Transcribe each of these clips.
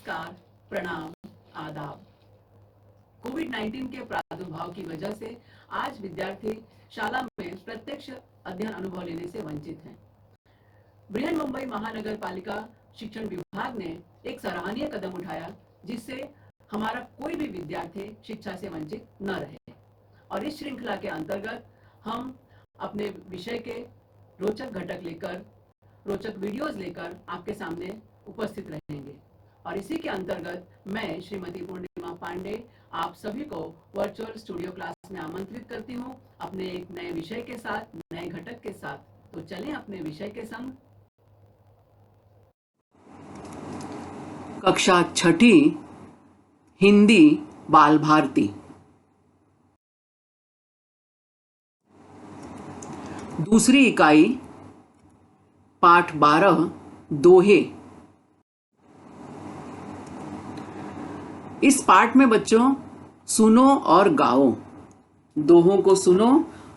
नमस्कार, प्रणाम, आदाब। कोविड-19 के प्रादुर्भाव की वजह से आज विद्यार्थी शाला में प्रत्यक्ष अध्ययन अनुभव लेने से वंचित हैं। बृहन्मुंबई महानगर पालिका शिक्षण विभाग ने एक सराहनीय कदम उठाया, जिससे हमारा कोई भी विद्यार्थी शिक्षा से वंचित न रहे। और इस श्रृंखला के अंतर्गत हम अपने विषय के रोचक घटक लेकर, रोचक वीडियोस लेकर आपके सामने उपस्थित रहेंगे। और इसी के अंतर्गत मैं श्रीमती पूर्णिमा पांडे आप सभी को वर्चुअल स्टूडियो क्लास में आमंत्रित करती हूँ अपने एक नए विषय के साथ, नए घटक के साथ। तो चलें अपने विषय के संग। कक्षा छठी हिंदी बाल भारती, दूसरी इकाई, पाठ 12 दोहे। इस पाठ में बच्चों सुनो और गाओ। दोहों को सुनो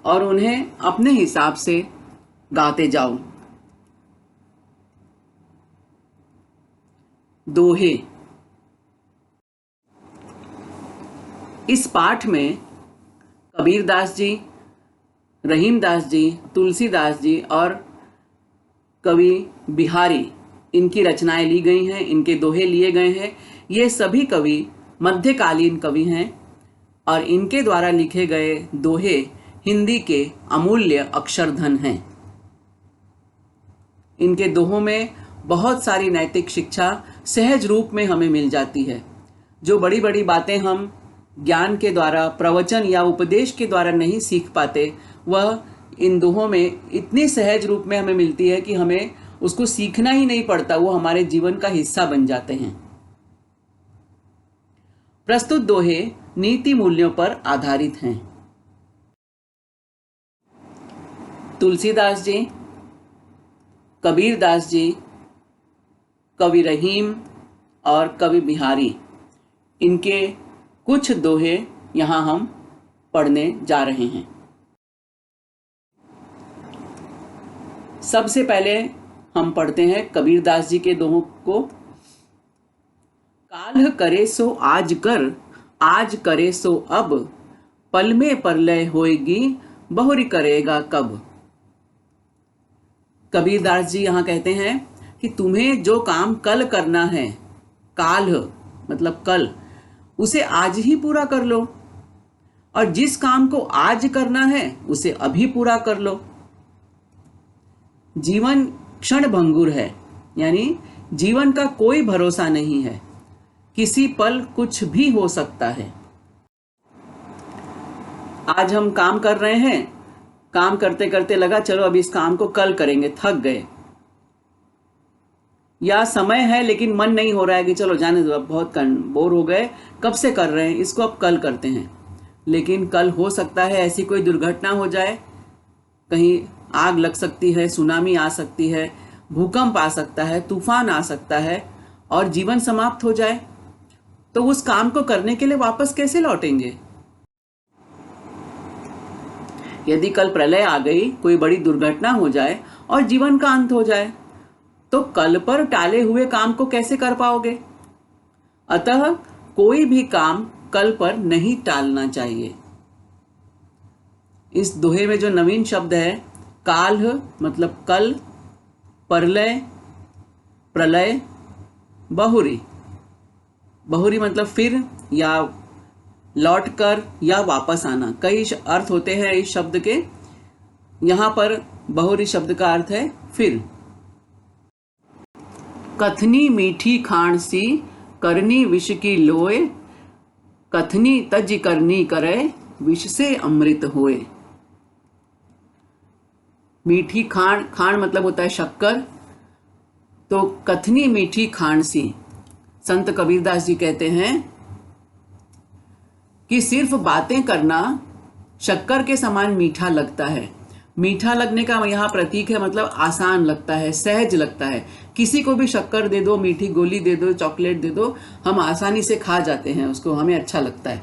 और उन्हें अपने हिसाब से गाते जाओ। दोहे। इस पाठ में कबीरदास जी, रहीमदास जी, तुलसीदास जी और कवि बिहारी, इनकी रचनाएं ली गई हैं, इनके दोहे लिए गए हैं। ये सभी कवि मध्यकालीन कवि हैं और इनके द्वारा लिखे गए दोहे हिंदी के अमूल्य अक्षरधन हैं। इनके दोहों में बहुत सारी नैतिक शिक्षा सहज रूप में हमें मिल जाती है। जो बड़ी बड़ी बातें हम ज्ञान के द्वारा, प्रवचन या उपदेश के द्वारा नहीं सीख पाते, वह इन दोहों में इतनी सहज रूप में हमें मिलती है कि हमें उसको सीखना ही नहीं पड़ता, वो हमारे जीवन का हिस्सा बन जाते हैं। प्रस्तुत दोहे नीति मूल्यों पर आधारित हैं। तुलसीदास जी, कबीरदास जी, कवि रहीम और कवि बिहारी, इनके कुछ दोहे यहाँ हम पढ़ने जा रहे हैं। सबसे पहले हम पढ़ते हैं कबीरदास जी के दोहों को। काल्ह करे सो आज कर, आज करे सो अब, पल में परलय होएगी, बहुरी करेगा कब। कबीरदास जी यहाँ कहते हैं कि तुम्हें जो काम कल करना है, काल्ह मतलब कल, उसे आज ही पूरा कर लो, और जिस काम को आज करना है उसे अभी पूरा कर लो। जीवन क्षण भंगुर है, यानी जीवन का कोई भरोसा नहीं है, किसी पल कुछ भी हो सकता है। आज हम काम कर रहे हैं, काम करते करते लगा चलो अब इस काम को कल करेंगे, थक गए, या समय है लेकिन मन नहीं हो रहा है कि चलो जाने दो, अब बहुत बोर हो गए, कब से कर रहे हैं इसको, अब कल करते हैं। लेकिन कल हो सकता है ऐसी कोई दुर्घटना हो जाए, कहीं आग लग सकती है, सुनामी आ सकती है, भूकंप आ सकता है, तूफान आ सकता है और जीवन समाप्त हो जाए, तो उस काम को करने के लिए वापस कैसे लौटेंगे। यदि कल प्रलय आ गई, कोई बड़ी दुर्घटना हो जाए और जीवन का अंत हो जाए, तो कल पर टाले हुए काम को कैसे कर पाओगे। अतः कोई भी काम कल पर नहीं टालना चाहिए। इस दोहे में जो नवीन शब्द है, काल्ह मतलब कल, परलय प्रलय, बहुरी, बहुरी मतलब फिर या लौट कर या वापस आना, कई अर्थ होते हैं इस शब्द के। यहां पर बहुरी शब्द का अर्थ है फिर। कथनी मीठी खाण सी, करनी विष की लोए, कथनी तज करनी करे, विष से अमृत होए। मीठी खाण, खाण मतलब होता है शक्कर, तो कथनी मीठी खाण सी। संत कबीरदास जी कहते हैं कि सिर्फ बातें करना शक्कर के समान मीठा लगता है। मीठा लगने का यहाँ प्रतीक है, मतलब आसान लगता है, सहज लगता है। किसी को भी शक्कर दे दो, मीठी गोली दे दो, चॉकलेट दे दो, हम आसानी से खा जाते हैं उसको, हमें अच्छा लगता है।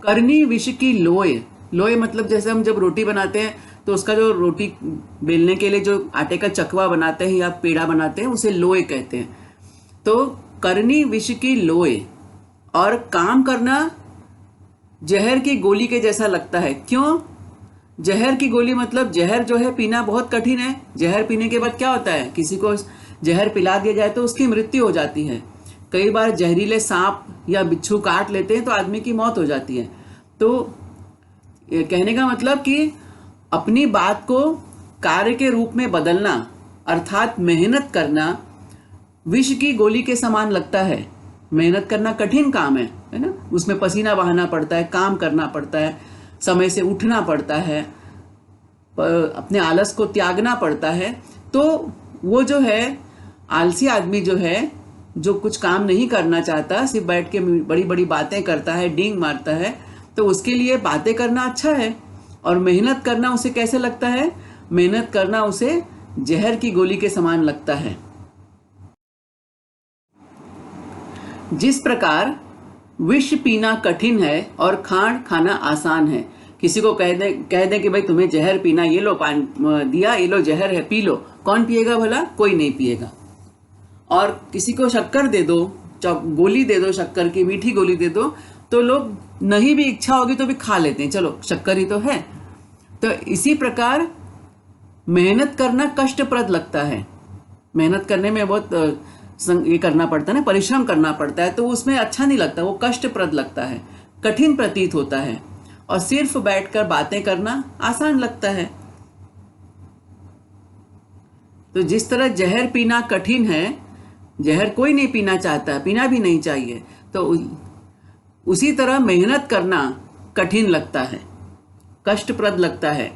करनी विष की लोय, लोय मतलब जैसे हम जब रोटी बनाते हैं तो उसका जो रोटी बेलने के लिए जो आटे का चकवा बनाते हैं या पेड़ा बनाते हैं, उसे लोय कहते हैं। तो करनी विष की लोए, और काम करना जहर की गोली के जैसा लगता है। क्यों? जहर की गोली मतलब जहर जो है पीना बहुत कठिन है। जहर पीने के बाद क्या होता है, किसी को जहर पिला दिया जाए तो उसकी मृत्यु हो जाती है। कई बार जहरीले सांप या बिच्छू काट लेते हैं तो आदमी की मौत हो जाती है। तो कहने का मतलब कि अपनी बात को कार्य के रूप में बदलना अर्थात मेहनत करना विष की गोली के समान लगता है। मेहनत करना कठिन काम है ना। उसमें पसीना बहाना पड़ता है, काम करना पड़ता है, समय से उठना पड़ता है, अपने आलस को त्यागना पड़ता है। तो वो जो है आलसी आदमी जो है, जो कुछ काम नहीं करना चाहता, सिर्फ बैठ के बड़ी बड़ी बातें करता है, डींग मारता है, तो उसके लिए बातें करना अच्छा है। और मेहनत करना उसे कैसे लगता है? मेहनत करना उसे जहर की गोली के समान लगता है। जिस प्रकार विष पीना कठिन है और खांड खाना आसान है। किसी को कह दे कि भाई तुम्हें जहर पीना, ये लो पानी दिया, ये लो जहर है, पी लो। कौन पिएगा भला? कोई नहीं पिएगा। और किसी को शक्कर दे दो, गोली दे दो, शक्कर की मीठी गोली दे दो, तो लोग नहीं भी इच्छा होगी तो भी खा लेते हैं, चलो शक्कर ही तो है। तो इसी प्रकार मेहनत करना कष्टप्रद लगता है। मेहनत करने में बहुत ये करना पड़ता है ना, परिश्रम करना पड़ता है, तो उसमें अच्छा नहीं लगता, वो कष्टप्रद लगता है, कठिन प्रतीत होता है। और सिर्फ बैठकर बातें करना आसान लगता है। तो जिस तरह जहर पीना कठिन है, जहर कोई नहीं पीना चाहता, पीना भी नहीं चाहिए, तो उसी तरह मेहनत करना कठिन लगता है, कष्टप्रद लगता है।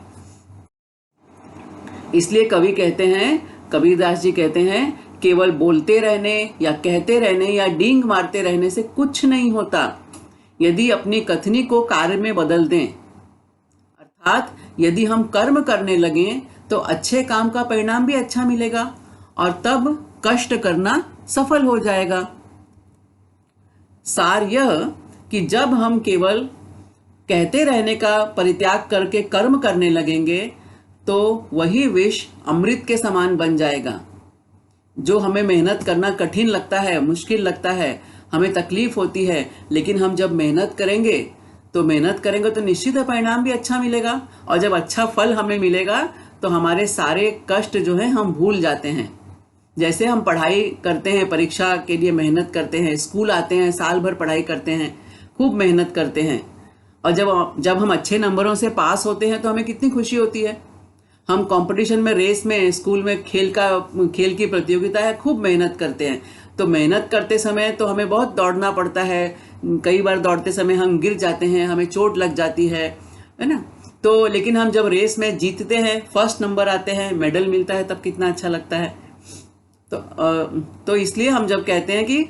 इसलिए कवि कहते हैं, कबीरदास जी कहते हैं, केवल बोलते रहने या कहते रहने या डींग मारते रहने से कुछ नहीं होता। यदि अपनी कथनी को कार्य में बदल दें, अर्थात यदि हम कर्म करने लगें, तो अच्छे काम का परिणाम भी अच्छा मिलेगा और तब कष्ट करना सफल हो जाएगा। सार यह कि जब हम केवल कहते रहने का परित्याग करके कर्म करने लगेंगे, तो वही विष अमृत के समान बन जाएगा। जो हमें मेहनत करना कठिन लगता है, मुश्किल लगता है, हमें तकलीफ होती है, लेकिन हम जब मेहनत करेंगे तो निश्चित परिणाम भी अच्छा मिलेगा। और जब अच्छा फल हमें मिलेगा तो हमारे सारे कष्ट जो हैं हम भूल जाते हैं। जैसे हम पढ़ाई करते हैं, परीक्षा के लिए मेहनत करते हैं, स्कूल आते हैं, साल भर पढ़ाई करते हैं, खूब मेहनत करते हैं, और जब हम अच्छे नंबरों से पास होते हैं तो हमें कितनी खुशी होती है। हम कंपटीशन में, रेस में, स्कूल में खेल की प्रतियोगिता है, खूब मेहनत करते हैं। तो मेहनत करते समय तो हमें बहुत दौड़ना पड़ता है। कई बार दौड़ते समय हम गिर जाते हैं, हमें चोट लग जाती है ना। तो लेकिन हम जब रेस में जीतते हैं, फर्स्ट नंबर आते हैं, मेडल मिलता है, तब कितना अच्छा लगता है। तो इसलिए हम जब कहते हैं कि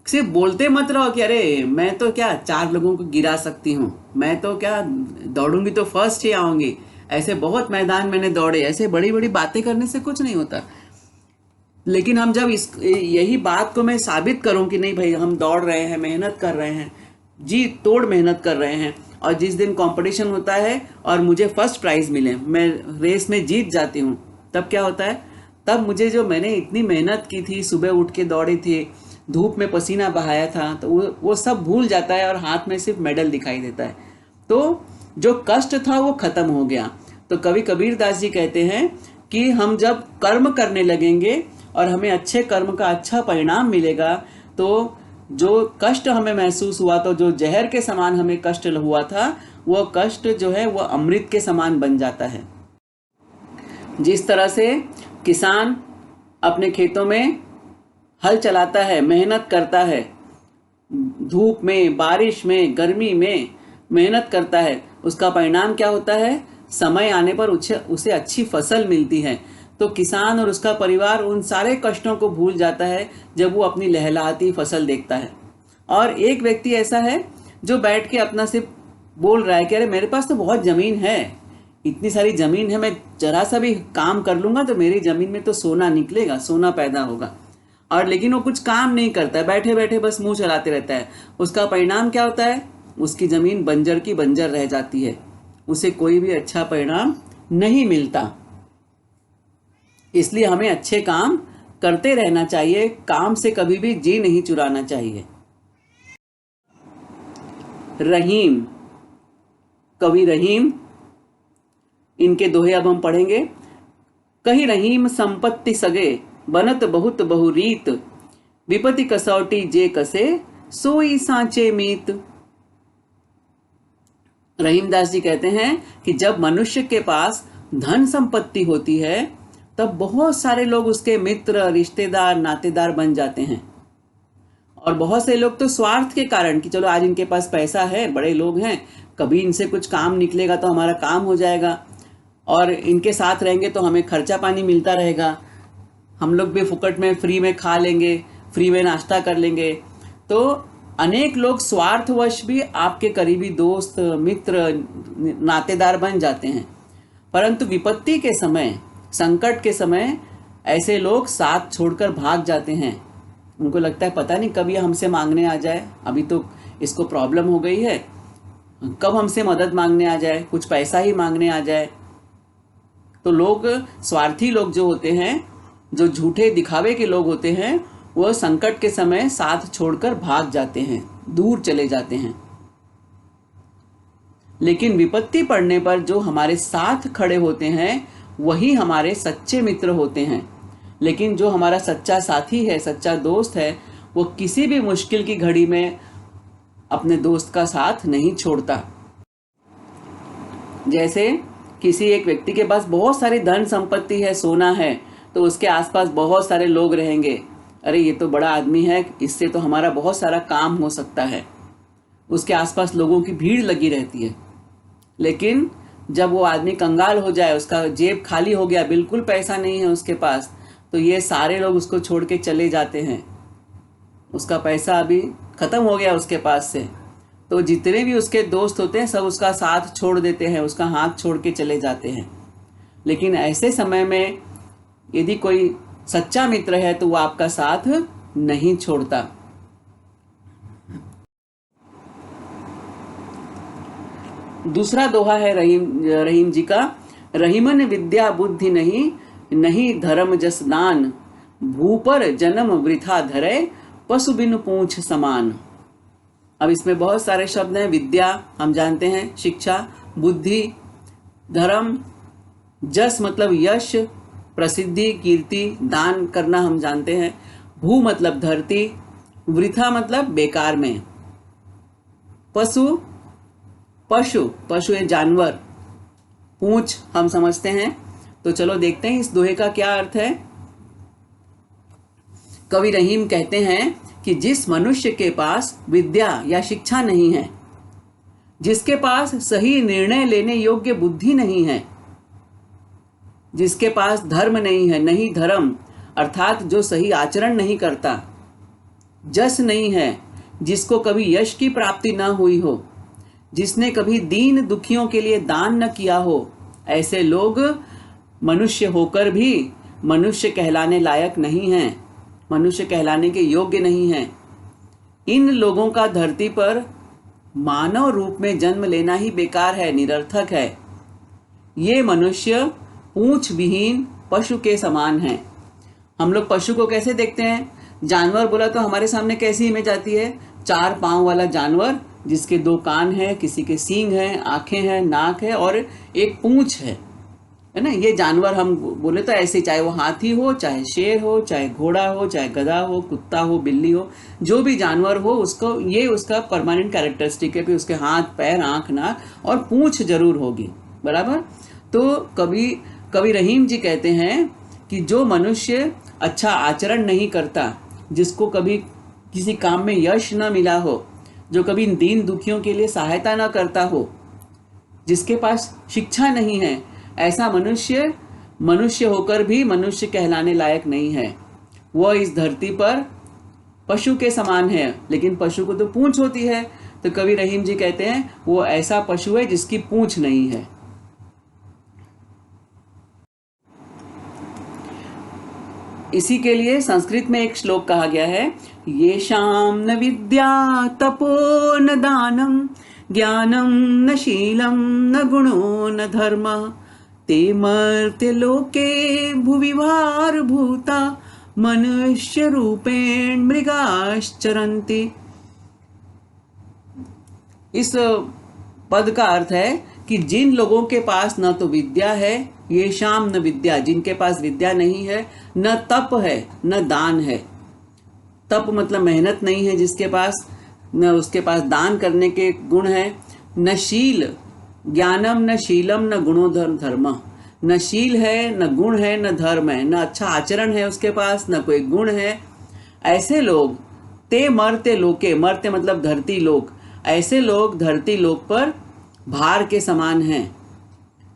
सिर्फ बोलते मत रहो कि अरे मैं तो क्या 4 लोगों को गिरा सकती हूँ, मैं तो क्या दौड़ूंगी तो फर्स्ट ही आऊंगी, ऐसे बहुत मैदान मैंने दौड़े, ऐसे बड़ी बड़ी बातें करने से कुछ नहीं होता। लेकिन हम जब यही बात को मैं साबित करूं कि नहीं भाई हम दौड़ रहे हैं, मेहनत कर रहे हैं, जी तोड़ मेहनत कर रहे हैं, और जिस दिन कंपटीशन होता है और मुझे फर्स्ट प्राइज मिले, मैं रेस में जीत जाती हूँ, तब क्या होता है? तब मुझे जो मैंने इतनी मेहनत की थी, सुबह उठ के दौड़ी थी, धूप में पसीना बहाया था, तो वो सब भूल जाता है और हाथ में सिर्फ मेडल दिखाई देता है। तो जो कष्ट था वो खत्म हो गया। तो कवि कबीरदास जी कहते हैं कि हम जब कर्म करने लगेंगे और हमें अच्छे कर्म का अच्छा परिणाम मिलेगा, तो जो कष्ट हमें महसूस हुआ, तो जो जहर के समान हमें कष्ट हुआ था, वो कष्ट जो है वो अमृत के समान बन जाता है। जिस तरह से किसान अपने खेतों में हल चलाता है, मेहनत करता है, धूप में, बारिश में, गर्मी में मेहनत करता है, उसका परिणाम क्या होता है? समय आने पर उसे अच्छी फसल मिलती है। तो किसान और उसका परिवार उन सारे कष्टों को भूल जाता है जब वो अपनी लहलहाती फसल देखता है। और एक व्यक्ति ऐसा है जो बैठ के अपना सिर्फ बोल रहा है कि अरे मेरे पास तो बहुत ज़मीन है, इतनी सारी ज़मीन है, मैं जरा सा भी काम कर लूँगा तो मेरी ज़मीन में तो सोना निकलेगा, सोना पैदा होगा। और लेकिन वो कुछ काम नहीं करता है, बैठे बैठे बस मुंह चलाते रहता है। उसका परिणाम क्या होता है? उसकी ज़मीन बंजर की बंजर रह जाती है, उसे कोई भी अच्छा परिणाम नहीं मिलता। इसलिए हमें अच्छे काम करते रहना चाहिए, काम से कभी भी जी नहीं चुराना चाहिए। रहीम, कवि रहीम, इनके दोहे अब हम पढ़ेंगे। कही रहीम संपत्ति सगे, बनत बहुत बहुरीत, विपति कसौटी जे कसे, सोई सांचे मीत। रहीमदास जी कहते हैं कि जब मनुष्य के पास धन संपत्ति होती है तब बहुत सारे लोग उसके मित्र, रिश्तेदार, नातेदार बन जाते हैं। और बहुत से लोग तो स्वार्थ के कारण कि चलो आज इनके पास पैसा है, बड़े लोग हैं, कभी इनसे कुछ काम निकलेगा तो हमारा काम हो जाएगा, और इनके साथ रहेंगे तो हमें खर्चा पानी मिलता रहेगा, हम लोग भी फुकट में फ्री में खा लेंगे, फ्री में नाश्ता कर लेंगे। तो अनेक लोग स्वार्थवश भी आपके करीबी दोस्त, मित्र, नातेदार बन जाते हैं। परंतु विपत्ति के समय, संकट के समय ऐसे लोग साथ छोड़कर भाग जाते हैं। उनको लगता है पता नहीं कब ये हमसे मांगने आ जाए, अभी तो इसको प्रॉब्लम हो गई है, कब हमसे मदद मांगने आ जाए, कुछ पैसा ही मांगने आ जाए। तो लोग, स्वार्थी लोग जो होते हैं, जो झूठे दिखावे के लोग होते हैं, वो संकट के समय साथ छोड़कर भाग जाते हैं, दूर चले जाते हैं। लेकिन विपत्ति पड़ने पर जो हमारे साथ खड़े होते हैं वही हमारे सच्चे मित्र होते हैं। लेकिन जो हमारा सच्चा साथी है, सच्चा दोस्त है, वो किसी भी मुश्किल की घड़ी में अपने दोस्त का साथ नहीं छोड़ता। जैसे किसी एक व्यक्ति के पास बहुत सारी धन संपत्ति है, सोना है, तो उसके आसपास बहुत सारे लोग रहेंगे, अरे ये तो बड़ा आदमी है, इससे तो हमारा बहुत सारा काम हो सकता है, उसके आसपास लोगों की भीड़ लगी रहती है। लेकिन जब वो आदमी कंगाल हो जाए, उसका जेब खाली हो गया, बिल्कुल पैसा नहीं है उसके पास, तो ये सारे लोग उसको छोड़ के चले जाते हैं, उसका पैसा अभी खत्म हो गया उसके पास से। तो जितने भी उसके दोस्त होते हैं सब उसका साथ छोड़ देते हैं, उसका हाथ छोड़ के चले जाते हैं। लेकिन ऐसे समय में यदि कोई सच्चा मित्र है तो वो आपका साथ नहीं छोड़ता। दूसरा दोहा है रहीम जी का, रहीमन विद्या बुद्धि नहीं, नहीं धर्म जस दान, भूपर जन्म वृथा धरे, पशु बिन पूंछ समान। अब इसमें बहुत सारे शब्द हैं। विद्या हम जानते हैं, शिक्षा, बुद्धि, धर्म, जस मतलब यश, प्रसिद्धि, कीर्ति, दान करना हम जानते हैं, भू मतलब धरती, वृथा मतलब बेकार में, पशु है जानवर, पूंछ हम समझते हैं। तो चलो देखते हैं इस दोहे का क्या अर्थ है। कवि रहीम कहते हैं कि जिस मनुष्य के पास विद्या या शिक्षा नहीं है, जिसके पास सही निर्णय लेने योग्य बुद्धि नहीं है, जिसके पास धर्म नहीं है, नहीं धर्म अर्थात जो सही आचरण नहीं करता, जस नहीं है, जिसको कभी यश की प्राप्ति न हुई हो, जिसने कभी दीन दुखियों के लिए दान न किया हो, ऐसे लोग मनुष्य होकर भी मनुष्य कहलाने लायक नहीं हैं, मनुष्य कहलाने के योग्य नहीं हैं। इन लोगों का धरती पर मानव रूप में जन्म लेना ही बेकार है, निरर्थक है। ये मनुष्य पूंछ विहीन पशु के समान हैं। हम लोग पशु को कैसे देखते हैं? जानवर बोला तो हमारे सामने कैसी इमेज आती है? 4 पांव वाला जानवर जिसके 2 कान हैं, किसी के सींग हैं, आंखें हैं, नाक है और एक पूंछ है ना। ये जानवर हम बोले तो ऐसे, चाहे वो हाथी हो, चाहे शेर हो, चाहे घोड़ा हो, चाहे गधा हो, कुत्ता हो, बिल्ली हो, जो भी जानवर हो, उसको ये उसका परमानेंट कैरेक्टरिस्टिक है कि उसके हाथ, पैर, आंख, नाक और पूंछ जरूर होगी, बराबर। तो कवि रहीम जी कहते हैं कि जो मनुष्य अच्छा आचरण नहीं करता, जिसको कभी किसी काम में यश न मिला हो, जो कभी दीन दुखियों के लिए सहायता न करता हो, जिसके पास शिक्षा नहीं है, ऐसा मनुष्य होकर भी मनुष्य कहलाने लायक नहीं है। वह इस धरती पर पशु के समान है, लेकिन पशु को तो पूंछ होती है। तो कवि रहीम जी कहते हैं वो ऐसा पशु है जिसकी पूंछ नहीं है। इसी के लिए संस्कृत में एक श्लोक कहा गया है, ये शाम न विद्या तपो न दानम, ज्ञानम न शीलम न गुणो न धर्म, ते मर्त्य लोके भुविभार भूता, मनुष्य रूपेण मृगाश्चरन्ति। इस पद का अर्थ है कि जिन लोगों के पास न तो विद्या है, ये शाम न विद्या, जिनके पास विद्या नहीं है, न तप है न दान है। तप मतलब मेहनत नहीं है जिसके पास, न उसके पास दान करने के गुण है, न शील ज्ञानम न शीलम न गुणोधर्म धर्म, न शील है न गुण है न धर्म है, न अच्छा आचरण है उसके पास, न कोई गुण है। ऐसे लोग ते मरते लोके, मरते मतलब धरती लोक, ऐसे लोग धरती लोक पर भार के समान हैं।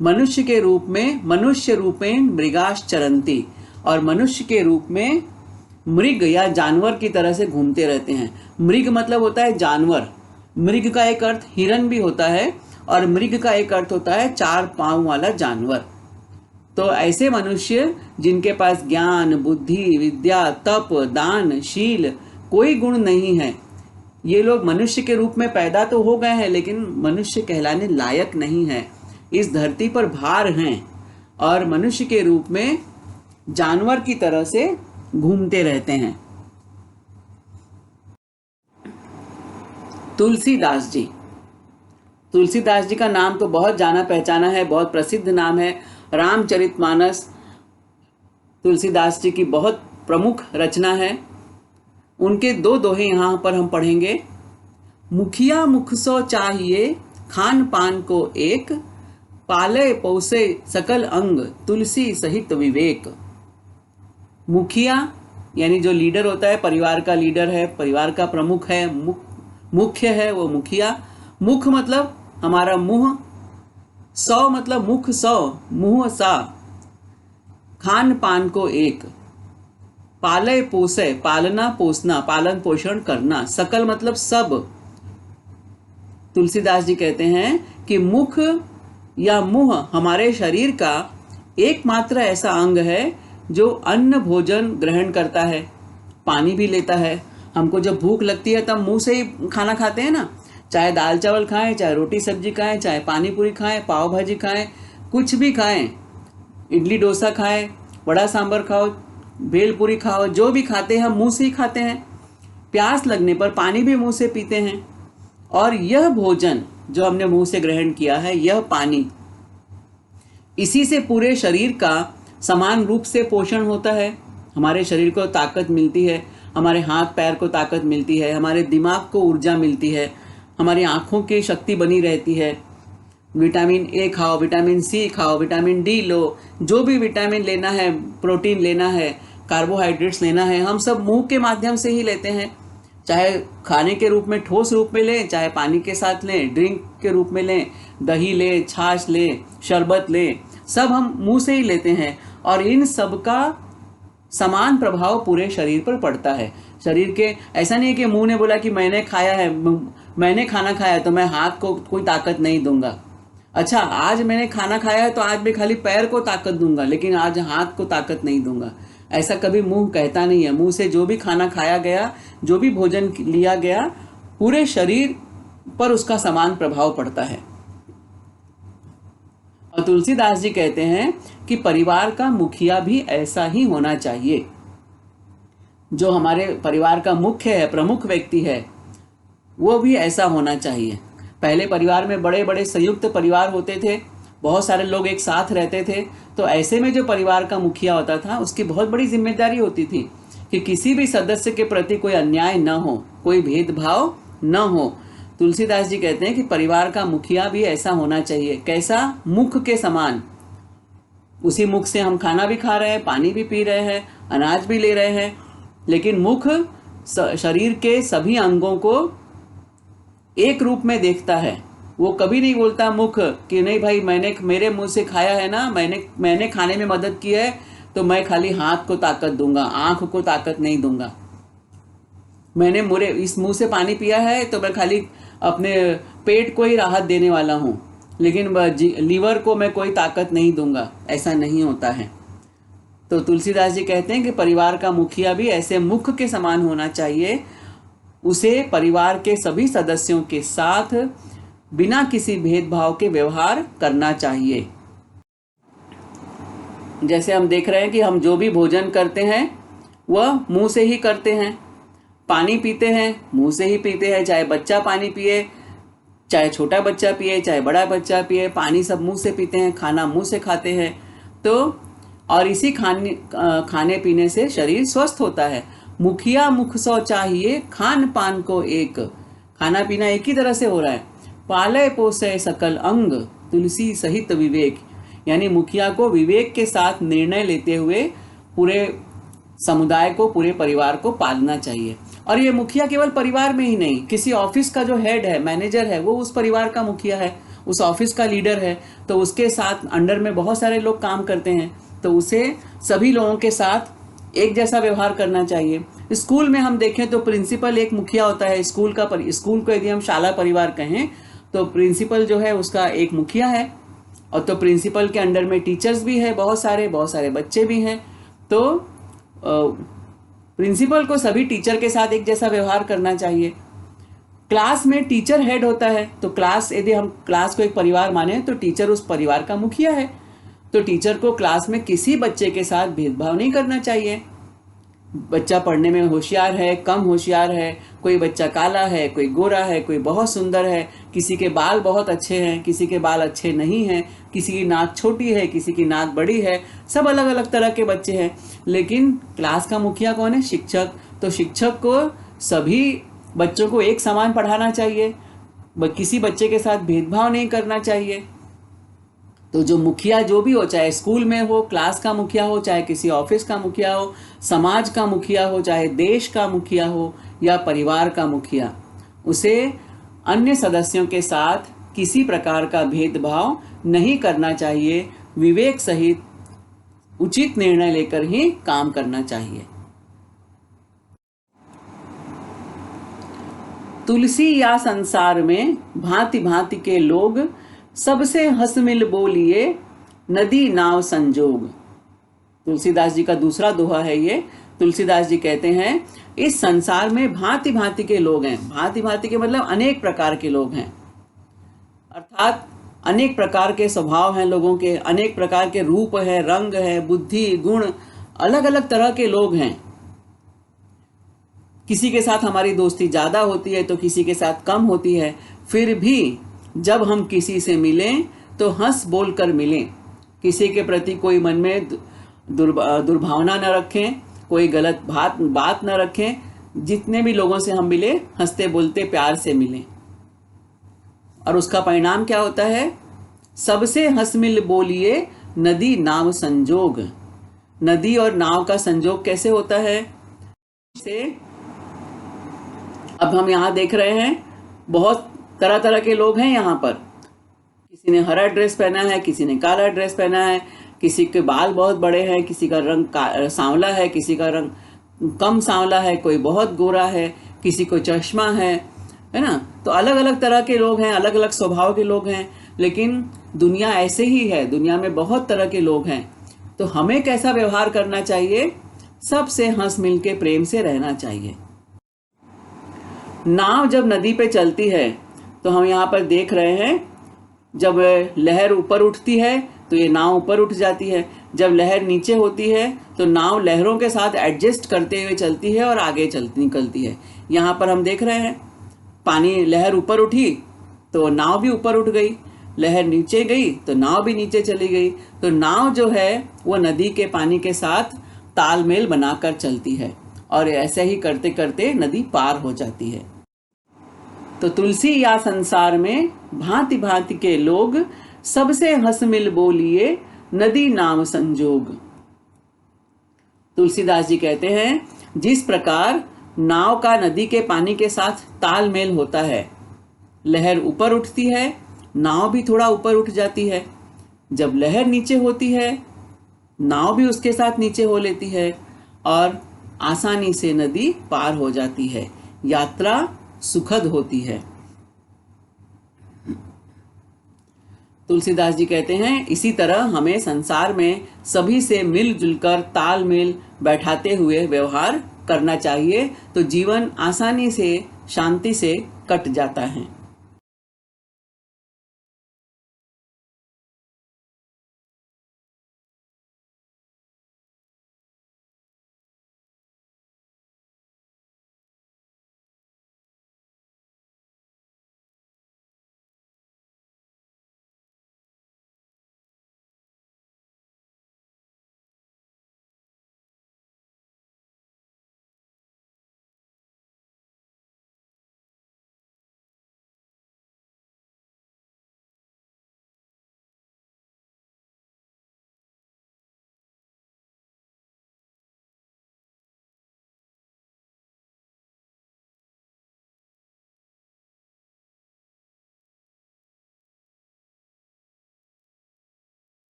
मनुष्य के रूप में, मनुष्य रूपेण मृगाश्चरन्ति, और मनुष्य के रूप में मृग या जानवर की तरह से घूमते रहते हैं। मृग मतलब होता है जानवर। मृग का एक अर्थ हिरन भी होता है और मृग का एक अर्थ होता है 4 पांव वाला जानवर। तो ऐसे मनुष्य जिनके पास ज्ञान, बुद्धि, विद्या, तप, दान, शील कोई गुण नहीं है, ये लोग मनुष्य के रूप में पैदा तो हो गए हैं लेकिन मनुष्य कहलाने लायक नहीं है, इस धरती पर भार हैं और मनुष्य के रूप में जानवर की तरह से घूमते रहते हैं। तुलसीदास जी, तुलसीदास जी का नाम तो बहुत जाना पहचाना है, बहुत प्रसिद्ध नाम है। रामचरितमानस तुलसीदास जी की बहुत प्रमुख रचना है। उनके 2 दोहे यहाँ पर हम पढ़ेंगे। मुखिया मुख सो चाहिए, खान पान को एक, पाले पौसे सकल अंग, तुलसी सहित विवेक। मुखिया यानी जो लीडर होता है, परिवार का लीडर है, परिवार का प्रमुख है, मुख्य है, वो मुखिया। मुख मतलब हमारा मुंह, सौ मतलब मुख सौ, मुंह सा। खान पान को एक, पाले पोसे, पालना पोसना, पालन पोषण करना। सकल मतलब सब। तुलसीदास जी कहते हैं कि मुख या मुंह हमारे शरीर का एकमात्र ऐसा अंग है जो अन्न भोजन ग्रहण करता है, पानी भी लेता है। हमको जब भूख लगती है तब मुंह से ही खाना खाते हैं ना, चाहे दाल चावल खाएं, चाहे रोटी सब्जी खाएं, चाहे पानी पूरी खाएं, पाव भाजी खाएं, कुछ भी खाएं, इडली डोसा खाएं, वड़ा सांभर खाओ, भेलपूरी खाओ, जो भी खाते हैं हम मुंह से ही खाते हैं। प्यास लगने पर पानी भी मुंह से पीते हैं। और यह भोजन जो हमने मुंह से ग्रहण किया है, यह पानी, इसी से पूरे शरीर का समान रूप से पोषण होता है। हमारे शरीर को ताकत मिलती है, हमारे हाथ पैर को ताकत मिलती है, हमारे दिमाग को ऊर्जा मिलती है, हमारी आँखों की शक्ति बनी रहती है। विटामिन ए खाओ, विटामिन सी खाओ, विटामिन डी लो, जो भी विटामिन लेना है, प्रोटीन लेना है, कार्बोहाइड्रेट्स लेना है, हम सब मुंह के माध्यम से ही लेते हैं। चाहे खाने के रूप में ठोस रूप में लें, चाहे पानी के साथ लें, ड्रिंक के रूप में लें, दही लें, छाछ लें, शरबत लें, सब हम मुंह से ही लेते हैं। और इन सब का समान प्रभाव पूरे शरीर पर पड़ता है। शरीर के, ऐसा नहीं है कि मुंह ने बोला कि मैंने खाया है, मैंने खाना खाया तो मैं हाथ को कोई ताकत नहीं दूंगा। अच्छा, आज मैंने खाना खाया है तो आज मैं खाली पैर को ताकत दूंगा, लेकिन आज हाथ को ताकत नहीं दूंगा, ऐसा कभी मुंह कहता नहीं है। मुंह से जो भी खाना खाया गया, जो भी भोजन लिया गया, पूरे शरीर पर उसका समान प्रभाव पड़ता है। और तुलसीदास जी कहते हैं कि परिवार का मुखिया भी ऐसा ही होना चाहिए। जो हमारे परिवार का मुख्य है, प्रमुख व्यक्ति है, वो भी ऐसा होना चाहिए। पहले परिवार में बड़े बड़े संयुक्त परिवार होते थे, बहुत सारे लोग एक साथ रहते थे, तो ऐसे में जो परिवार का मुखिया होता था उसकी बहुत बड़ी जिम्मेदारी होती थी कि किसी भी सदस्य के प्रति कोई अन्याय न हो, कोई भेदभाव न हो। तुलसीदास जी कहते हैं कि परिवार का मुखिया भी ऐसा होना चाहिए। कैसा? मुख के समान। उसी मुख से हम खाना भी खा रहे हैं, पानी भी पी रहे हैं, अनाज भी ले रहे हैं, लेकिन मुख शरीर के सभी अंगों को एक रूप में देखता है। वो कभी नहीं बोलता मुख कि नहीं भाई, मैंने मेरे मुंह से खाया है ना, मैंने खाने में मदद की है तो मैं खाली हाथ को ताकत दूंगा, आंख को ताकत नहीं दूंगा। मैंने इस मुंह से पानी पिया है तो मैं खाली अपने पेट को ही राहत देने वाला हूँ, लेकिन लीवर को मैं कोई ताकत नहीं दूंगा। ऐसा नहीं होता है। तो तुलसीदास जी कहते हैं कि परिवार का मुखिया भी ऐसे मुख के समान होना चाहिए। उसे परिवार के सभी सदस्यों के साथ बिना किसी भेदभाव के व्यवहार करना चाहिए। जैसे हम देख रहे हैं कि हम जो भी भोजन करते हैं वह मुंह से ही करते हैं। पानी पीते हैं मुंह से ही पीते हैं, चाहे बच्चा पानी पिए, चाहे छोटा बच्चा पिए, चाहे बड़ा बच्चा पिए, पानी सब मुंह से पीते हैं, खाना मुंह से खाते हैं। तो और इसी खाने पीने से शरीर स्वस्थ होता है। मुखिया मुख सो चाहिए, खान पान को एक। खाना पीना एक ही तरह से हो रहा है। पाले पोसे सकल अंग, तुलसी सहित विवेक। यानी मुखिया को विवेक के साथ निर्णय लेते हुए पूरे समुदाय को, पूरे परिवार को पालना चाहिए। और ये मुखिया केवल परिवार में ही नहीं, किसी ऑफिस का जो हेड है, मैनेजर है, वो उस परिवार का मुखिया है, उस ऑफिस का लीडर है। तो उसके साथ अंडर में बहुत सारे लोग काम करते हैं, तो उसे सभी लोगों के साथ एक जैसा व्यवहार करना चाहिए। स्कूल में हम देखें तो प्रिंसिपल एक मुखिया होता है। स्कूल को यदि हम शाला परिवार कहें तो प्रिंसिपल जो है उसका एक मुखिया है। और तो प्रिंसिपल के अंडर में टीचर्स भी है, बहुत सारे बच्चे भी हैं। तो प्रिंसिपल को सभी टीचर के साथ एक जैसा व्यवहार करना चाहिए। क्लास में टीचर हेड होता है, तो क्लास, यदि हम क्लास को एक परिवार माने तो टीचर उस परिवार का मुखिया है। तो टीचर को क्लास में किसी बच्चे के साथ भेदभाव नहीं करना चाहिए। बच्चा पढ़ने में होशियार है, कम होशियार है, कोई बच्चा काला है, कोई गोरा है, कोई बहुत सुंदर है, किसी के बाल बहुत अच्छे हैं, किसी के बाल अच्छे नहीं हैं, किसी की नाक छोटी है, किसी की नाक बड़ी है, सब अलग अलग तरह के बच्चे हैं। लेकिन क्लास का मुखिया कौन है? शिक्षक। तो शिक्षक को सभी बच्चों को एक समान पढ़ाना चाहिए, किसी बच्चे के साथ भेदभाव नहीं करना चाहिए। तो जो मुखिया जो भी हो, चाहे स्कूल में हो, क्लास का मुखिया हो, चाहे किसी ऑफिस का मुखिया हो, समाज का मुखिया हो, चाहे देश का मुखिया हो या परिवार का मुखिया, उसे अन्य सदस्यों के साथ किसी प्रकार का भेदभाव नहीं करना चाहिए। विवेक सहित उचित निर्णय लेकर ही काम करना चाहिए। तुलसी या संसार में भांति भांति के लोग, सबसे हंस मिल बोलिए, नदी नाव संजोग। तुलसीदास जी का दूसरा दोहा है ये। तुलसीदास जी कहते हैं इस संसार में भांति भांति के लोग हैं। भांति भांति के मतलब अनेक प्रकार के लोग हैं, अर्थात अनेक प्रकार के स्वभाव हैं लोगों के, अनेक प्रकार के रूप है, रंग है, बुद्धि, गुण, अलग अलग तरह के लोग हैं। किसी के साथ हमारी दोस्ती ज्यादा होती है तो किसी के साथ कम होती है। फिर भी जब हम किसी से मिलें तो हंस बोल कर मिलें। किसी के प्रति कोई मन में दुर्भावना न रखें, कोई गलत बात न रखें। जितने भी लोगों से हम मिले, हंसते बोलते प्यार से मिलें। और उसका परिणाम क्या होता है? सबसे हंस मिल बोलिए, नदी नाव संजोग। नदी और नाव का संजोग कैसे होता है? से अब हम यहाँ देख रहे हैं बहुत तरह तरह के लोग हैं यहाँ पर। किसी ने हरा ड्रेस पहना है, किसी ने काला ड्रेस पहना है, किसी के बाल बहुत बड़े हैं, किसी का रंग सांवला है, किसी का रंग कम सांवला है, कोई बहुत गोरा है, किसी को चश्मा है ना। तो अलग अलग तरह के लोग हैं, अलग अलग स्वभाव के लोग हैं। लेकिन दुनिया ऐसे ही है, दुनिया में बहुत तरह के लोग हैं। तो हमें कैसा व्यवहार करना चाहिए? सबसे हंस मिल के प्रेम से रहना चाहिए। नाव जब नदी पे चलती है तो हम यहाँ पर देख रहे हैं, जब लहर ऊपर उठती है तो ये नाव ऊपर उठ जाती है, जब लहर नीचे होती है तो नाव लहरों के साथ एडजस्ट करते हुए चलती है और आगे निकलती है। यहाँ पर हम देख रहे हैं पानी, लहर ऊपर उठी तो नाव भी ऊपर उठ गई, लहर नीचे गई तो नाव भी नीचे चली गई। तो नाव जो है वो नदी के पानी के साथ तालमेल बनाकर चलती है और ऐसे ही करते करते नदी पार हो जाती है। तो तुलसी या संसार में भांति भांति के लोग, सबसे हंस मिल बोलिए, नदी नाव संजोग। तुलसीदास जी कहते हैं जिस प्रकार नाव का नदी के पानी के साथ तालमेल होता है, लहर ऊपर उठती है, नाव भी थोड़ा ऊपर उठ जाती है, जब लहर नीचे होती है नाव भी उसके साथ नीचे हो लेती है और आसानी से नदी पार हो जाती है, यात्रा सुखद होती है। तुलसीदास जी कहते हैं इसी तरह हमें संसार में सभी से मिलजुल कर तालमेल बैठाते हुए व्यवहार करना चाहिए, तो जीवन आसानी से, शांति से कट जाता है।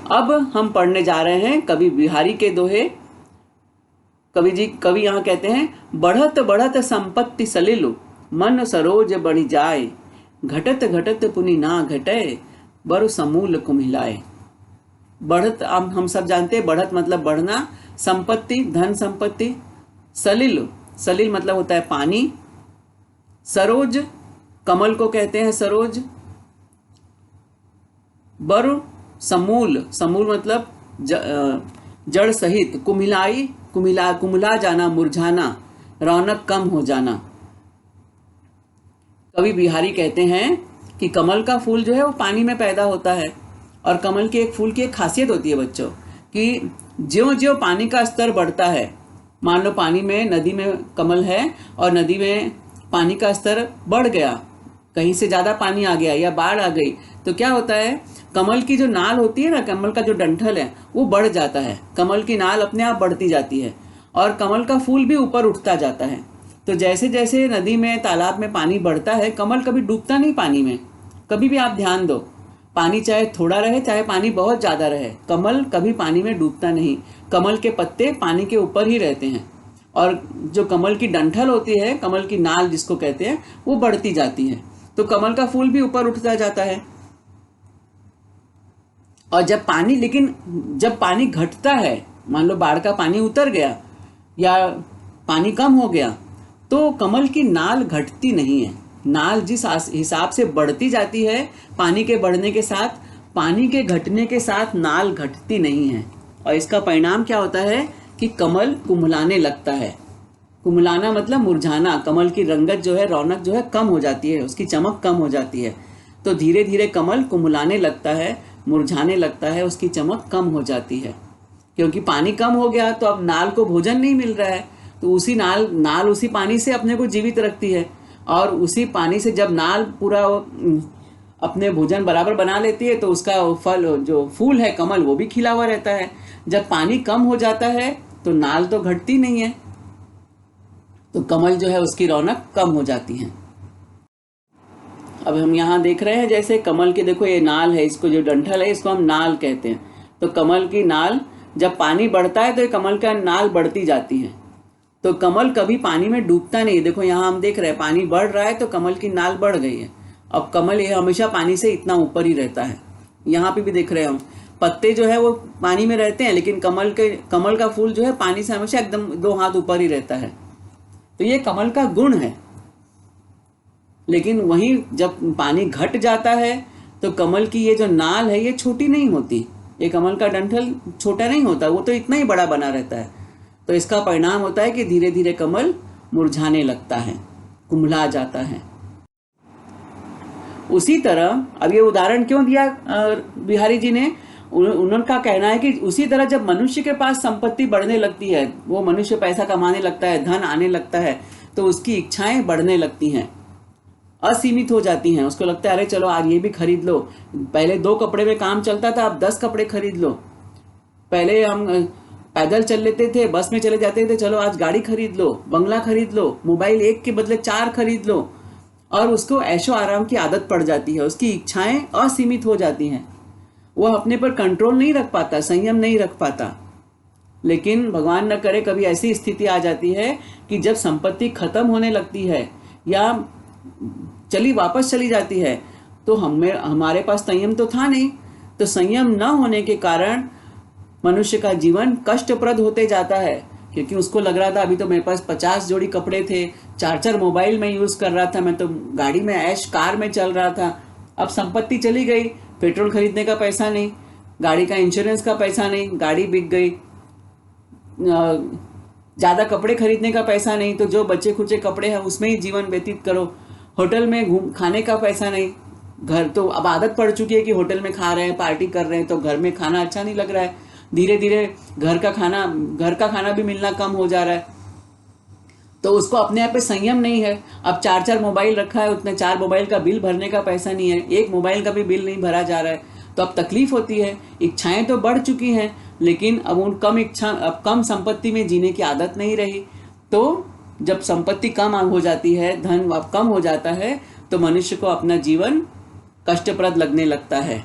अब हम पढ़ने जा रहे हैं कवि बिहारी के दोहे। कवि यहाँ कहते हैं, बढ़त बढ़त संपत्ति सलिलु, मन सरोज बढ़ी जाए, घटत घटत पुनि ना घटे, बरु समूल कुम्हिलाए। बढ़त हम सब जानते हैं, बढ़त मतलब बढ़ना, संपत्ति धन संपत्ति, सलिल सलिल मतलब होता है पानी, सरोज कमल को कहते हैं सरोज, बरु समूल समूल मतलब जड़ सहित, कुम्हिलाई कुम्हिला जाना, मुरझाना, रौनक कम हो जाना। कवि बिहारी कहते हैं कि कमल का फूल जो है वो पानी में पैदा होता है, और कमल के एक फूल की एक खासियत होती है बच्चों कि ज्यों ज्यों पानी का स्तर बढ़ता है, मान लो पानी में, नदी में कमल है और नदी में पानी का स्तर बढ़ गया, कहीं से ज़्यादा पानी आ गया या बाढ़ आ गई, तो क्या होता है, कमल की जो नाल होती है ना, कमल का जो डंठल है वो बढ़ जाता है, कमल की नाल अपने आप बढ़ती जाती है और कमल का फूल भी ऊपर उठता जाता है। तो जैसे जैसे नदी में तालाब में पानी बढ़ता है, कमल कभी डूबता नहीं पानी में, कभी भी आप ध्यान दो, पानी चाहे थोड़ा रहे चाहे पानी बहुत ज़्यादा रहे, कमल कभी पानी में डूबता नहीं, कमल के पत्ते पानी के ऊपर ही रहते हैं और जो कमल की डंठल होती है, कमल की नाल जिसको कहते हैं, वो बढ़ती जाती है, तो कमल का फूल भी ऊपर उठता जाता है। और जब पानी घटता है, मान लो बाढ़ का पानी उतर गया या पानी कम हो गया, तो कमल की नाल घटती नहीं है, नाल जिस हिसाब से बढ़ती जाती है पानी के बढ़ने के साथ, पानी के घटने के साथ नाल घटती नहीं है, और इसका परिणाम क्या होता है कि कमल कुम्हलाने लगता है। कुम्हलाना मतलब मुरझाना, कमल की रंगत जो है, रौनक जो है कम हो जाती है, उसकी चमक कम हो जाती है, तो धीरे धीरे कमल कुम्हलाने लगता है, मुरझाने लगता है, उसकी चमक कम हो जाती है, क्योंकि पानी कम हो गया तो अब नाल को भोजन नहीं मिल रहा है, तो उसी नाल उसी पानी से अपने को जीवित रखती है, और उसी पानी से जब नाल पूरा अपने भोजन बराबर बना लेती है तो उसका फल जो फूल है कमल वो भी खिला हुआ रहता है। जब पानी कम हो जाता है तो नाल तो घटती नहीं है, तो कमल जो है उसकी रौनक कम हो जाती है। अब हम यहाँ देख रहे हैं जैसे कमल के, देखो ये नाल है, इसको जो डंठल है इसको हम नाल कहते हैं, तो कमल की नाल जब पानी बढ़ता है तो ये कमल का नाल बढ़ती जाती है, तो कमल कभी पानी में डूबता नहीं। देखो यहाँ हम देख रहे हैं पानी बढ़ रहा है तो कमल की नाल बढ़ गई है, अब कमल ये हमेशा पानी से इतना ऊपर ही रहता है। यहाँ पे भी देख रहे हैं हम, पत्ते जो है वो पानी में रहते हैं, लेकिन कमल का फूल जो है पानी से हमेशा एकदम 2 हाथ ऊपर ही रहता है, तो ये कमल का गुण है। लेकिन वहीं जब पानी घट जाता है तो कमल की ये जो नाल है ये छोटी नहीं होती, ये कमल का डंठल छोटा नहीं होता, वो तो इतना ही बड़ा बना रहता है, तो इसका परिणाम होता है कि धीरे धीरे कमल मुरझाने लगता है, कुम्हला जाता है। उसी तरह, अब ये उदाहरण क्यों दिया बिहारी जी ने, उनका कहना है कि उसी तरह जब मनुष्य के पास संपत्ति बढ़ने लगती है, वो मनुष्य पैसा कमाने लगता है, धन आने लगता है, तो उसकी इच्छाएं बढ़ने लगती हैं, असीमित हो जाती हैं। उसको लगता है अरे चलो आज ये भी खरीद लो, पहले 2 कपड़े में काम चलता था, अब 10 कपड़े खरीद लो, पहले हम पैदल चल लेते थे, बस में चले जाते थे, चलो आज गाड़ी खरीद लो, बंगला खरीद लो, मोबाइल 1 के बदले 4 खरीद लो, और उसको ऐशो आराम की आदत पड़ जाती है, उसकी इच्छाएं असीमित हो जाती हैं, वह अपने पर कंट्रोल नहीं रख पाता, संयम नहीं रख पाता। लेकिन भगवान न करे कभी ऐसी स्थिति आ जाती है कि जब संपत्ति खत्म होने लगती है या वापस चली जाती है, तो हमारे पास संयम तो था नहीं, तो संयम न होने के कारण मनुष्य का जीवन कष्टप्रद होते जाता है, क्योंकि उसको लग रहा था अभी तो मेरे पास 50 जोड़ी कपड़े थे, 4 मोबाइल में यूज कर रहा था, मैं तो गाड़ी में ऐश कार में चल रहा था, अब संपत्ति चली गई, पेट्रोल खरीदने का पैसा नहीं, गाड़ी का इंश्योरेंस का पैसा नहीं, गाड़ी बिक गई, ज़्यादा कपड़े खरीदने का पैसा नहीं, तो जो बचे खुचे कपड़े हैं उसमें ही जीवन व्यतीत करो, होटल में खाने का पैसा नहीं, घर तो अब आदत पड़ चुकी है कि होटल में खा रहे हैं, पार्टी कर रहे हैं, तो घर में खाना अच्छा नहीं लग रहा है, धीरे धीरे घर का खाना भी मिलना कम हो जा रहा है, तो उसको अपने आप पे संयम नहीं है। अब 4 मोबाइल रखा है, उतने 4 मोबाइल का बिल भरने का पैसा नहीं है, 1 मोबाइल का भी बिल नहीं भरा जा रहा है, तो अब तकलीफ होती है। इच्छाएं तो बढ़ चुकी हैं, लेकिन अब कम संपत्ति में जीने की आदत नहीं रही, तो जब संपत्ति कम हो जाती है, धन अब कम हो जाता है, तो मनुष्य को अपना जीवन कष्टप्रद लगने लगता है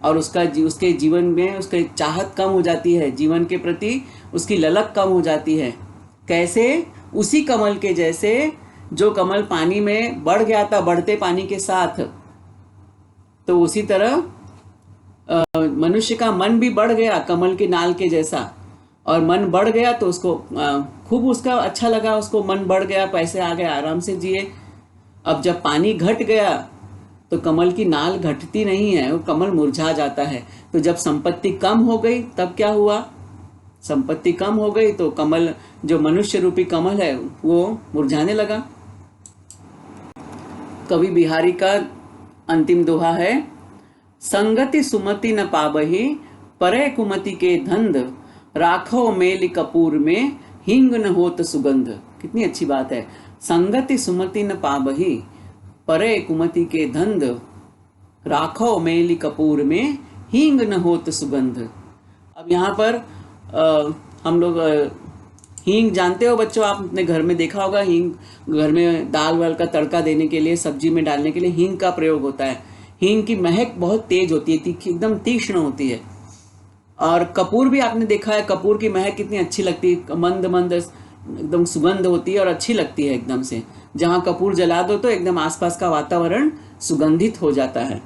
और उसके जीवन में उसकी चाहत कम हो जाती है, जीवन के प्रति उसकी ललक कम हो जाती है। कैसे? उसी कमल के जैसे जो कमल पानी में बढ़ गया था बढ़ते पानी के साथ, तो उसी तरह मनुष्य का मन भी बढ़ गया कमल के नाल के जैसा, और मन बढ़ गया तो उसको खूब उसका अच्छा लगा, उसको मन बढ़ गया, पैसे आ गए, आराम से जिए। अब जब पानी घट गया तो कमल की नाल घटती नहीं है, वो कमल मुरझा जाता है। तो जब संपत्ति कम हो गई तब क्या हुआ? संपत्ति कम हो गई तो कमल, जो मनुष्य रूपी कमल है, वो मुरझाने लगा। कवि बिहारी का अंतिम दोहा है, संगति सुमति न पाबही, परे कुमति के धंध, राखो मेल कपूर में, हिंग न होत सुगंध। कितनी अच्छी बात है। संगति सुमति न पाबही, परे कुमति के धंध, राखो मेल कपूर में, हिंग न होत सुगंध। अब यहाँ पर हम लोग हींग जानते हो बच्चों, आप अपने घर में देखा होगा, हींग घर में दाल वाल का तड़का देने के लिए, सब्जी में डालने के लिए हींग का प्रयोग होता है। हींग की महक बहुत तेज होती है, तीखी, एकदम तीक्ष्ण होती है। और कपूर भी आपने देखा है, कपूर की महक कितनी अच्छी लगती है, मंद मंद एकदम सुगंध होती है और अच्छी लगती है एकदम से। जहां कपूर जला दो तो एकदम आसपास का वातावरण सुगंधित हो जाता है।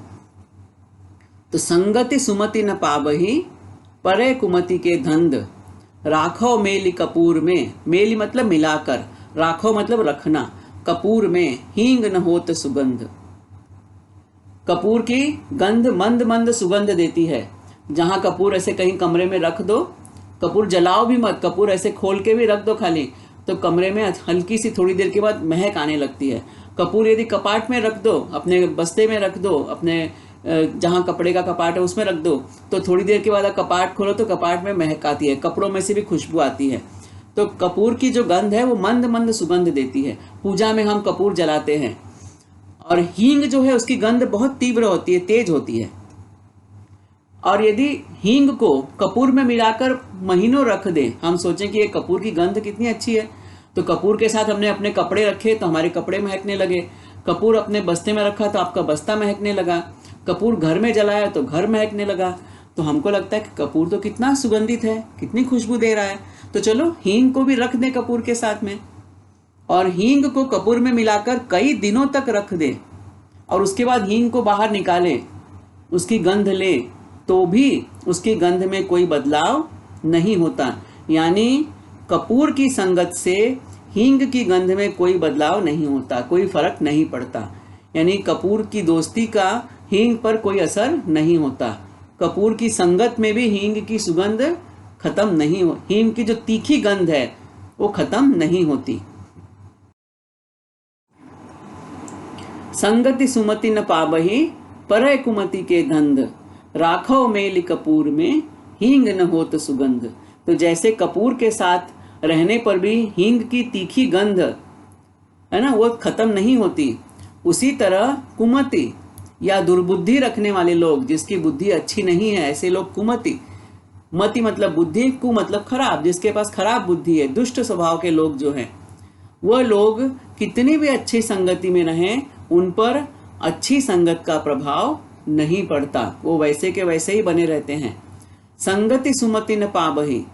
तो संगति सुमति न पाबही, परे कुमति के धंध, राखो मेली कपूर में, मेली मतलब मिलाकर, राखो मतलब रखना, कपूर में, हींग न होत सुगंध। कपूर की गंध मंद मंद सुगंध देती है। जहां कपूर ऐसे कहीं कमरे में रख दो, कपूर जलाओ भी मत, कपूर ऐसे खोल के भी रख दो खाली, तो कमरे में हल्की सी थोड़ी देर के बाद महक आने लगती है। कपूर यदि कपाट में रख दो, अपने बस्ते में रख दो, अपने जहां कपड़े का कपाट है उसमें रख दो, तो थोड़ी देर के बाद कपाट खोलो तो कपाट में महक आती है, कपड़ों में से भी खुशबू आती है। तो कपूर की जो गंध है वो मंद मंद सुगंध देती है। पूजा में हम कपूर जलाते हैं। और हींग जो है उसकी गंध बहुत तीव्र होती है, तेज होती है। और यदि हींग को कपूर में मिलाकर महीनों रख दें, हम सोचें कि ये कपूर की गंध कितनी अच्छी है, तो कपूर के साथ हमने अपने कपड़े रखे तो हमारे कपड़े महकने लगे, कपूर अपने बस्ते में रखा तो आपका बस्ता महकने लगा, कपूर घर में जलाया तो घर महकने लगा, तो हमको लगता है कि कपूर तो कितना सुगंधित है, कितनी खुशबू दे रहा है, तो चलो हींग को भी रख दें कपूर के साथ में। और हींग को कपूर में मिलाकर कई दिनों तक रख दें और उसके बाद हींग को बाहर निकालें, उसकी गंध लें, तो भी उसकी गंध में कोई बदलाव नहीं होता। यानी कपूर की संगत से हींग की गंध में कोई बदलाव नहीं होता, कोई फर्क नहीं पड़ता। यानी कपूर की दोस्ती का हींग पर कोई असर नहीं होता। कपूर की संगत में भी हींग की सुगंध खत्म नहीं हो, हींग की जो तीखी गंध है वो खत्म नहीं होती। संगति सुमति न पाबही, परे कुमति के धंध, राखो मेली कपूर में, हींग न होत सुगंध। तो जैसे कपूर के साथ रहने पर भी हींग की तीखी गंध है ना, वो खत्म नहीं होती, उसी तरह कुमति या दुर्बुद्धि रखने वाले लोग, जिसकी बुद्धि अच्छी नहीं है, ऐसे लोग कुमति, मति मतलब बुद्धि, कु मतलब खराब, जिसके पास खराब बुद्धि है, दुष्ट स्वभाव के लोग जो हैं, वह लोग कितनी भी अच्छी संगति में रहें, उन पर अच्छी संगत का प्रभाव नहीं पड़ता, वो वैसे के वैसे ही बने रहते हैं। संगति सुमति न पाबही,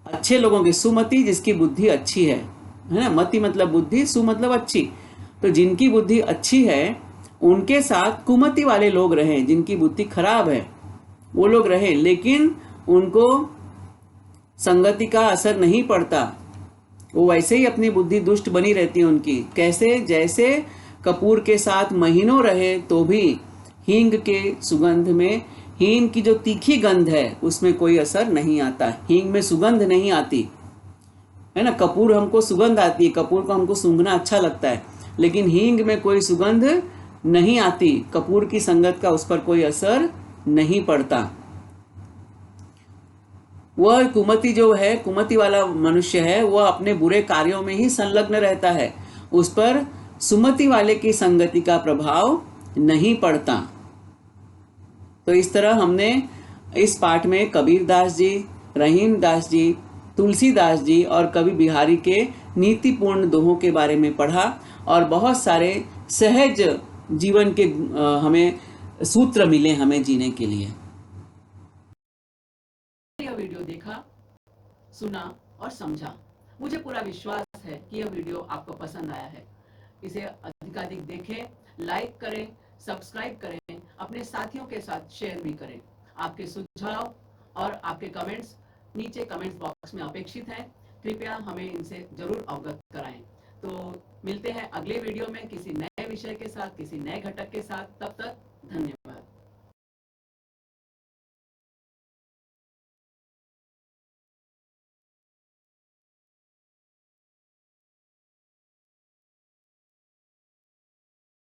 अच्छे लोगों की, सुमति जिसकी बुद्धि अच्छी है ना, मति मतलब बुद्धि, सु मतलब अच्छी, तो जिनकी बुद्धि अच्छी है उनके साथ कुमति वाले लोग रहें, जिनकी बुद्धि खराब है वो लोग रहें, लेकिन उनको संगति का असर नहीं पड़ता, वो वैसे ही अपनी बुद्धि दुष्ट बनी रहती है उनकी। कैसे? जैसे कपूर के साथ महीनों रहे तो भी हींग के सुगंध में, हींग की जो तीखी गंध है उसमें कोई असर नहीं आता, हींग में सुगंध नहीं आती है ना। कपूर हमको सुगंध आती है, कपूर को हमको सूंघना अच्छा लगता है, लेकिन हींग में कोई सुगंध नहीं आती, कपूर की संगत का उस पर कोई असर नहीं पड़ता। वह कुमति जो है, कुमति वाला मनुष्य है, वह अपने बुरे कार्यों में ही संलग्न रहता है, उस पर सुमति वाले की संगति का प्रभाव नहीं पड़ता। तो इस तरह हमने इस पाठ में कबीरदास जी, रहीमदास जी, तुलसीदास जी और कवि बिहारी के नीतिपूर्ण दोहों के बारे में पढ़ा और बहुत सारे सहज जीवन के हमें सूत्र मिले हमें जीने के लिए। यह वीडियो देखा, सुना और समझा। मुझे पूरा विश्वास है कि यह वीडियो आपको पसंद आया है। इसे अधिकाधिक देखें, लाइक करें, सब्सक्राइब करें, अपने साथियों के साथ शेयर भी करें। आपके सुझाव और आपके कमेंट्स नीचे कमेंट्स बॉक्स में अपेक्षित हैं। कृपया हमें इनसे जरूर अवगत कराएं। तो मिलते हैं अगले वीडियो में किसी नए विषय के साथ, किसी नए घटक के साथ। तब तक धन्यवाद।